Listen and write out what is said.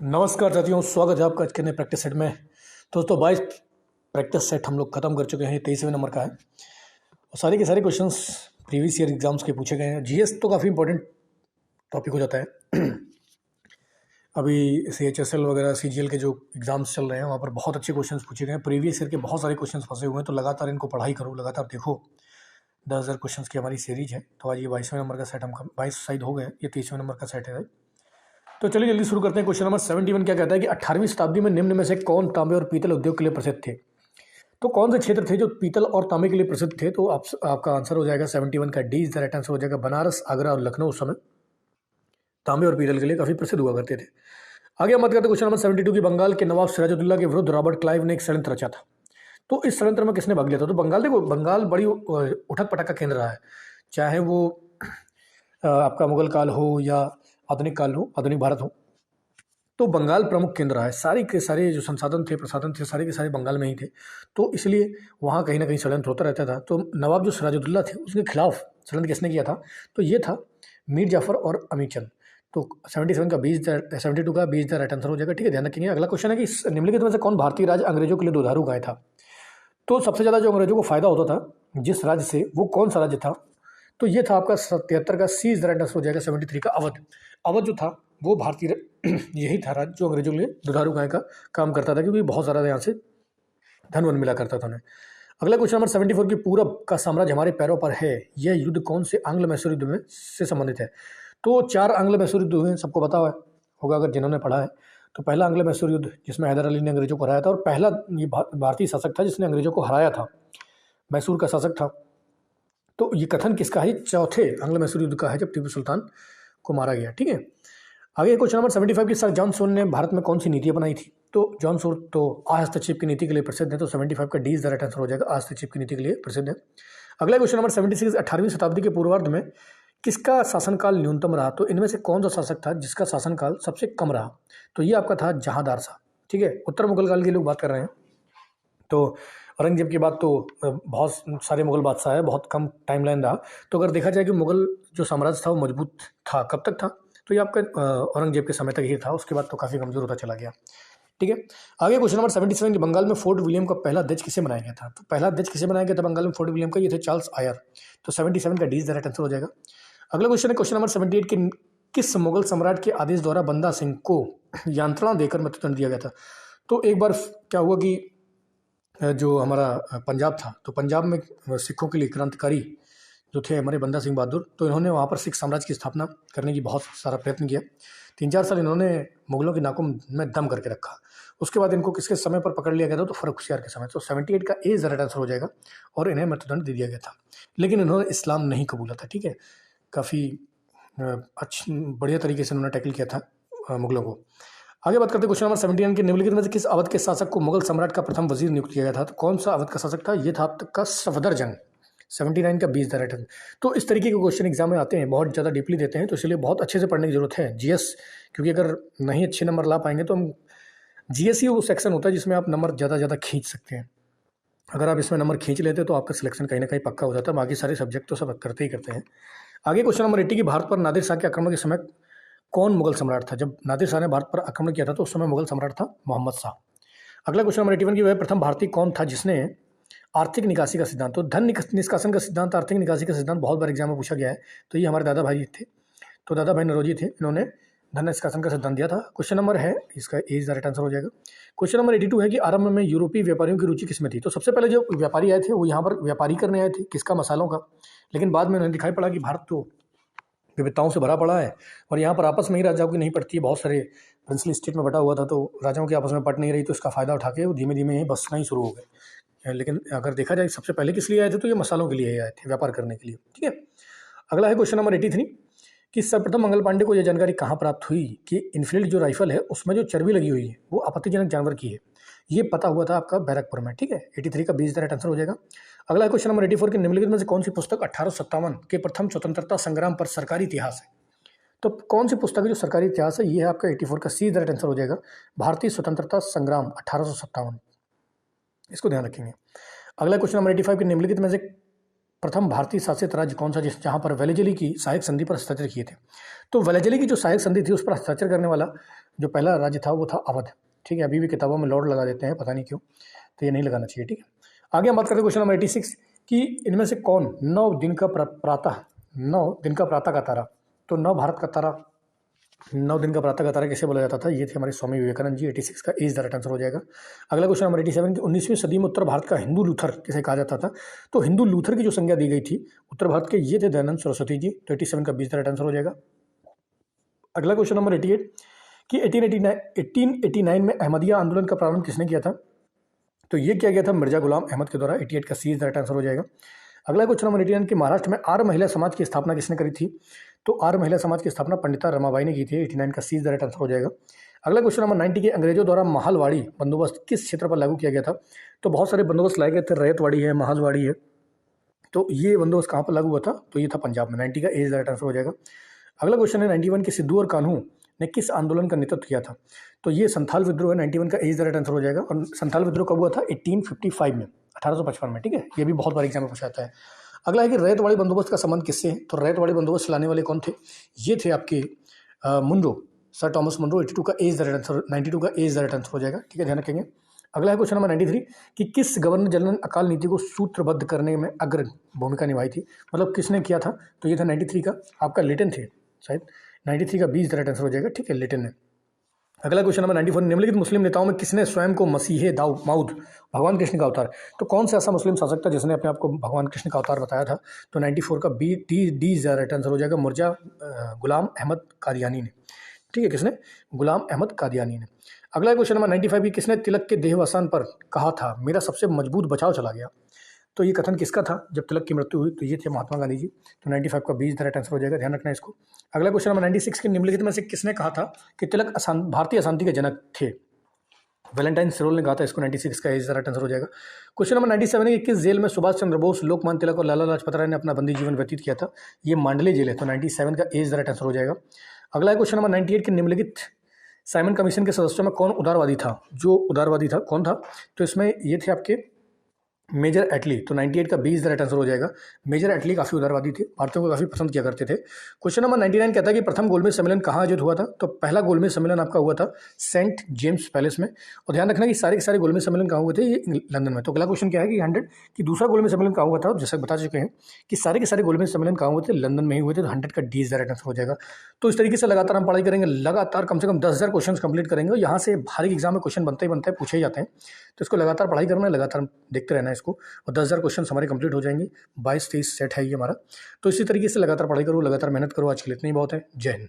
नमस्कार साथियों, स्वागत है आपका आज के नए प्रैक्टिस सेट में। दोस्तों 22 प्रैक्टिस सेट हम लोग खत्म कर चुके हैं। 23वें नंबर का है और सारे के सारे क्वेश्चंस प्रीवियस ईयर एग्जाम्स के पूछे गए हैं। जीएस तो काफ़ी इंपॉर्टेंट टॉपिक हो जाता है। अभी CHSL वगैरह CGL के जो एग्जाम्स चल रहे हैं वहाँ पर बहुत अच्छे क्वेश्चंस पूछे गए हैं। प्रीवियस ईयर के बहुत सारे क्वेश्चंस फंसे हुए हैं, तो लगातार इनको पढ़ाई करो, लगातार देखो। 10,000 क्वेश्चंस की हमारी सीरीज है। तो आज ये 22वें नंबर का सेट, हम 22 साइड हो गए, ये 23वें नंबर का सेट है। तो चलिए जल्दी शुरू करते हैं। क्वेश्चन नंबर 71 क्या कहता है कि 18वीं शताब्दी में निम्न में से कौन तांबे और पीतल उद्योग के लिए प्रसिद्ध थे। तो कौन से क्षेत्र थे जो पीतल और तांबे के लिए प्रसिद्ध थे। तो आपका आंसर हो जाएगा 71 का D is the right answer हो जाएगा। बनारस, आगरा और लखनऊ उस समय तांबे और पीतल के लिए काफी प्रसिद्ध हुआ करते थे। आगे हम बात करते हैं क्वेश्चन नंबर 72 की बंगाल के नवाब सिराजुद्दौला के विरुद्ध रॉबर्ट क्लाइव ने एक षड्यंत्र रचा था। तो इस षड्यंत्र में किसने भाग लिया था। तो बंगाल, देखो बंगाल बड़ी उठक पटक का केंद्र रहा है, चाहे वो आपका मुगल काल हो या आधुनिक काल हो, आधुनिक भारत हो, तो बंगाल प्रमुख केंद्र रहा है। सारे के सारे जो संसाधन थे, प्रसाधन थे, सारे के सारे बंगाल में ही थे। तो इसलिए वहाँ कहीं ना कहीं षड्यंत्र होता रहता था। तो नवाब जो सिराजुद्दौला थे उसके खिलाफ षड्यंत्र किसने किया था। तो ये था मीर जाफर और अमीर चंद। तो 77 का 72 का 20 द राइट आंसर हो जाएगा। ठीक है, ध्यान रखेंगे। अगला क्वेश्चन है कि निम्नलिखित में से कौन भारतीय राज्य अंग्रेजों के लिए दुधारू गाय था। तो सबसे ज़्यादा जो अंग्रेजों को फायदा होता था जिस राज्य से, वो कौन सा राज्य था। तो ये था आपका 77 का सी इज द राइट आंसर हो जाएगा। 73 का अवध। अवध जो था वो भारतीय यही था राज्य जो अंग्रेजों के लिए दुधारू गाय का काम करता था, क्योंकि बहुत सारा यहाँ से धन वन मिला करता था उन्हें। अगला क्वेश्चन नंबर 74 की पूरब का साम्राज्य हमारे पैरों पर है, यह युद्ध कौन से आंग्ल मैसूर युद्ध में से संबंधित है। तो 4 आंग्ल मैसूर युद्ध हुए, सबको पता होगा अगर जिन्होंने पढ़ा है। तो पहला आंग्ल मैसूर युद्ध जिसमें हैदर अली ने अंग्रेजों को हराया था, और पहला ये भारतीय शासक था जिसने अंग्रेजों को हराया था, मैसूर का शासक था। तो ये कथन किसका है। चौथे आंग्ल मैसूर युद्ध का है, जब टीपू सुल्तान को मारा गया। ठीक है, आगे क्वेश्चन नंबर 75 की सर जॉन सोर ने भारत में कौन सी नीति अपनाई थी। तो जॉन सोर तो हस्तक्षेप की नीति के लिए प्रसिद्ध है। तो 75 का D is the right answer हो जाएगा। हस्तक्षेप की नीति के लिए प्रसिद्ध है। अगला क्वेश्चन नंबर 76, 18वीं शताब्दी के पूर्वार्ध में किसका शासनकाल न्यूनतम रहा। तो इनमें से कौन सा शासक था जिसका शासनकाल सबसे कम रहा। तो ये आपका था जहांदार शाह। ठीक है, उत्तर मुगल काल की लोग बात कर रहे हैं। तो औरंगजेब के बाद तो बहुत सारे मुगल बादशाह है, बहुत कम टाइमलाइन रहा। तो अगर देखा जाए कि मुगल जो साम्राज्य था वो मजबूत था, कब तक था। तो ये आपका औरंगजेब के समय तक ही था, उसके बाद तो काफ़ी कमजोर होता चला गया। ठीक है, आगे क्वेश्चन नंबर 77 की बंगाल में फोर्ट विलियम का पहला अध्यक्ष किसे बनाया गया था। तो पहला अध्यक्ष किसे बनाया गया था बंगाल में फोर्ट विलियम का, ये थे चार्ल्स आयर। तो 77 का D is the right answer हो जाएगा। अगला क्वेश्चन है क्वेश्चन नंबर 78 की किस मुगल सम्राट के आदेश द्वारा बंदा सिंह को यांत्रणा देकर मृत्युदंड दिया गया था। तो एक बार क्या हुआ कि जो हमारा पंजाब था, तो पंजाब में सिखों के लिए क्रांतिकारी जो थे हमारे बंदा सिंह बहादुर, तो इन्होंने वहाँ पर सिख साम्राज्य की स्थापना करने की बहुत सारा प्रयत्न किया। 3-4 साल इन्होंने मुगलों की नाकों में दम करके रखा। उसके बाद इनको किसके समय पर पकड़ लिया गया था। तो फर्रुखसियार के समय। तो 78 का ए राइट आंसर हो जाएगा और इन्हें मृत्युदंड दे दिया गया था। लेकिन इन्होंने इस्लाम नहीं कबूला था। ठीक है, काफ़ी अच्छी बढ़िया तरीके से उन्होंने टैकल किया था मुगलों को। आगे बात करते हैं क्वेश्चन नंबर 79 के निम्नलिखित में से किस अवध के शासक को मुगल सम्राट का प्रथम वजीर नियुक्त किया गया था। तो कौन सा अवध का शासक था। ये था अब तक का सफदरजंग। 79 का 20 द राइट आंसर। तो इस तरीके के क्वेश्चन एग्जाम में आते हैं, बहुत ज़्यादा डीपली देते हैं, तो इसलिए बहुत अच्छे से पढ़ने की जरूरत है जीएस। क्योंकि अगर नहीं अच्छे नंबर ला पाएंगे तो हम जीएस ही वो सेक्शन होता है जिसमें आप नंबर ज़्यादा खींच सकते हैं। अगर आप इसमें नंबर खींच लेते तो आपका सिलेक्शन कहीं ना कहीं पक्का हो जाता है। बाकी सारे सब्जेक्ट तो सब करते ही करते हैं। आगे क्वेश्चन नंबर 80 की भारत पर नादिर शाह के आक्रमण के समय कौन मुगल सम्राट था। जब नादिर शाह ने भारत पर आक्रमण किया था तो उस समय मुगल सम्राट था मोहम्मद शाह। अगला क्वेश्चन नंबर 81 की वह प्रथम भारतीय कौन था जिसने आर्थिक निकासी का सिद्धांत, तो धन निष्कासन का सिद्धांत, आर्थिक निकासी का सिद्धांत बहुत बार एग्जाम में पूछा गया है। तो ये हमारे दादा भाई थे। तो दादा भाई नौरोजी थे, इन्होंने धन निष्कासन का सिद्धांत दिया था। क्वेश्चन नंबर है इसका ए इज द राइट आंसर हो जाएगा। क्वेश्चन नंबर 82 है कि आरंभ में यूरोपीय व्यापारियों की रुचि किसमें थी। तो सबसे पहले जो व्यापारी आए थे वो यहाँ पर व्यापारी करने आए थे, किसका, मसालों का। लेकिन बाद में उन्हें दिखाई पड़ा कि भारत तो विविधताओं से भरा पड़ा है और यहाँ पर आपस में ही राजाओं की नहीं पड़ती है, बहुत सारे प्रिंसली स्टेट में बटा हुआ था, तो राजाओं की आपस में पट नहीं रही, तो इसका फ़ायदा उठा के वो धीमे धीमे ही बसना ही शुरू हो गए। लेकिन अगर देखा जाए सबसे पहले किस लिए आए थे, तो ये मसालों के लिए आए थे, व्यापार करने के लिए। ठीक है, अगला है क्वेश्चन नंबर 83 कि सर्वप्रथम मंगल पांडे को यह जानकारी कहाँ प्राप्त हुई कि इनफील्ड जो राइफल है उसमें जो चर्बी लगी हुई है वो आपत्तिजनक जानवर की है। ये पता हुआ था आपका बैरकपुर में। ठीक है, 83 का 20 द राइट आंसर हो जाएगा। अगला क्वेश्चन नंबर 84 के निम्नलिखित में से कौन सी पुस्तक 1857 के प्रथम स्वतंत्रता संग्राम पर सरकारी इतिहास है। तो कौन सी पुस्तक है जो सरकारी इतिहास है, ये है आपका 84 का सी द राइट आंसर हो जाएगा। भारतीय स्वतंत्रता संग्राम 1857, इसको ध्यान रखेंगे। अगला क्वेश्चन नंबर 85 के निम्नलिखित में से प्रथम भारतीय शासित राज्य कौन सा जहाँ पर वेलेजली की सहायक संधि पर हस्ताक्षर किए थे? तो वेलेजली की जो सहायक संधि थी उस पर हस्ताक्षर करने वाला जो पहला राज्य था वो था अवध। ठीक है, अभी भी किताबों में लॉर्ड लगा देते हैं, पता नहीं क्यों, तो ये नहीं लगाना चाहिए। ठीक है, आगे हम बात करते हैं क्वेश्चन नंबर 86 कि इनमें से कौन 9 दिन का प्रातः का तारा, तो 9 भारत का तारा, 9 दिन का प्रातः का तारा किसे बोला जाता था? ये थे हमारे स्वामी विवेकानंद जी। 86 का इज द राइट आंसर हो जाएगा। अगला क्वेश्चन नंबर 87 कि 19वीं सदी में उत्तर भारत का हिंदू लूथर किसे कहा जाता था? तो हिंदू लूथर की जो संज्ञा दी गई थी उत्तर भारत के, ये थे दयानंद सरस्वती जी। तो 87 का 20 द राइट आंसर हो जाएगा। अगला क्वेश्चन नंबर 88 कि 1889 में अहमदिया आंदोलन का प्रारंभ किसने किया था? तो ये किया गया था मिर्जा गुलाम अहमद के द्वारा। 88 का सी इज द राइट आंसर हो जाएगा। अगला क्वेश्चन नंबर 89 कि महाराष्ट्र में आर्य महिला समाज की स्थापना किसने करी थी? तो आर्य महिला समाज की स्थापना पंडिता रमाबाई ने की थी। 89 का सी इज द राइट आंसर हो जाएगा। अगला क्वेश्चन नंबर 90 के अंग्रेजों द्वारा महालवाड़ी बंदोबस्त किस क्षेत्र पर लागू किया गया था? तो बहुत सारे बंदोबस्त लाए गए थे, रैयतवाड़ी है, महालवाड़ी है, तो ये बंदोबस्त कहाँ पर लागू हुआ था? तो ये था पंजाब में। 90 का A is the right answer हो जाएगा। अगला क्वेश्चन है 91 कि सिद्धू और कान्हू ने किस आंदोलन का नेतृत्व किया था? तो ये संथाल विद्रोह है। 91 का A is the right answer हो जाएगा। और संथाल विद्रोह कब हुआ था? 1855 में, 1855 में। ठीक है, ये भी बहुत बार एग्जाम में पूछा जाता है। अगला है कि रैयतवाड़ी बंदोबस्त का संबंध किससे है? तो रैयतवाड़ी बंदोबस्त चलाने वाले कौन थे? ये थे आपके मुनरो, सर टॉमस मुनरो। 82 का A is the right answer, 92 का A is the right answer हो जाएगा। ठीक है, ध्यान रखेंगे। अगला है क्वेश्चन नंबर 93 कि किस गवर्नर जनरल ने अकाल नीति को सूत्रबद्ध करने में अग्र भूमिका निभाई थी? मतलब किसने किया था? तो ये था 93 का आपका लिटन थे शायद। 93 का 20 द राइट आंसर हो जाएगा। ठीक है, लिटन ने। अगला क्वेश्चन नंबर 94 निम्नलिखित मुस्लिम नेताओं में किसने स्वयं को मसीहे माऊद भगवान कृष्ण का अवतार, तो कौन सा ऐसा मुस्लिम शासक था जिसने अपने आप को भगवान कृष्ण का अवतार बताया था? तो 94 का डी राइट आंसर हो जाएगा। मिर्जा गुलाम अहमद कादियानी ने। ठीक है, किसने? गुलाम अहमद कादियानी ने। अगला क्वेश्चन नंबर 95 की किसने तिलक के देहावसान पर कहा था मेरा सबसे मजबूत बचाव चला गया? तो ये कथन किसका था जब तिलक की मृत्यु हुई? तो ये थे महात्मा गांधी जी। तो 95 का 20 द राइट आंसर हो जाएगा, ध्यान रखना इसको। अगला क्वेश्चन नंबर 96 के निम्नलिखित में से किसने कहा था कि तिलक भारतीय अशांति के जनक थे? वैलेंटाइन सिरोल ने कहा था इसको। 96 का इज द राइट आंसर हो जाएगा। क्वेश्चन नंबर 97 है कि किस जेल में सुभाष चंद्र बोस, लोकमान्य तिलक और लाला लाजपत राय ने अपना बंदी जीवन व्यतीत किया था? ये मांडले जेल है। तो 97 का इज द राइट आंसर हो जाएगा। अगला क्वेश्चन नंबर 98 के निम्नलिखित साइमन कमीशन के सदस्यों में कौन उदारवादी था? जो उदारवादी था कौन था? तो इसमें ये थे आपके मेजर एटली। तो 98 का 20 द राइट आंसर हो जाएगा। मेजर एटली काफ़ी उदारवादी थे, भारतीयों को काफ़ी पसंद किया करते थे। क्वेश्चन नंबर 99 कहता है कि प्रथम गोलमेज सम्मेलन कहाँ आयोजित हुआ था? तो पहला गोलमेज सम्मेलन आपका हुआ था सेंट जेम्स पैलेस में। और ध्यान रखना कि सारे के सारे गोलमेज सम्मेलन कहाँ हुए थे? ये लंदन में। तो अगला क्वेश्चन क्या है कि 100 कि दूसरा गोलमेज सम्मेलन कहाँ हुआ था? जैसा बता चुके हैं कि सारे के सारे गोलमेज सम्मेलन कहाँ हुए थे? लंदन में ही हुए थे। तो 100 का डी द राइट आंसर हो जाएगा। तो इस तरीके से लगातार हम पढ़ाई करेंगे, लगातार कम से कम 10,000 क्वेश्चन कंप्लीट करेंगे। और यहाँ से हर एक एग्जाम में क्वेश्चन बनते ही पूछे ही जाते हैं। तो इसको लगातार पढ़ाई करना है, लगातार देखते रहना है इसको, और 10,000 क्वेश्चन हमारे कंप्लीट हो जाएंगे। 22-23 सेट है ये हमारा। तो इसी तरीके से लगातार पढ़ाई करो, लगातार मेहनत करो। आज के लिए इतना ही बहुत है। जय हिंद।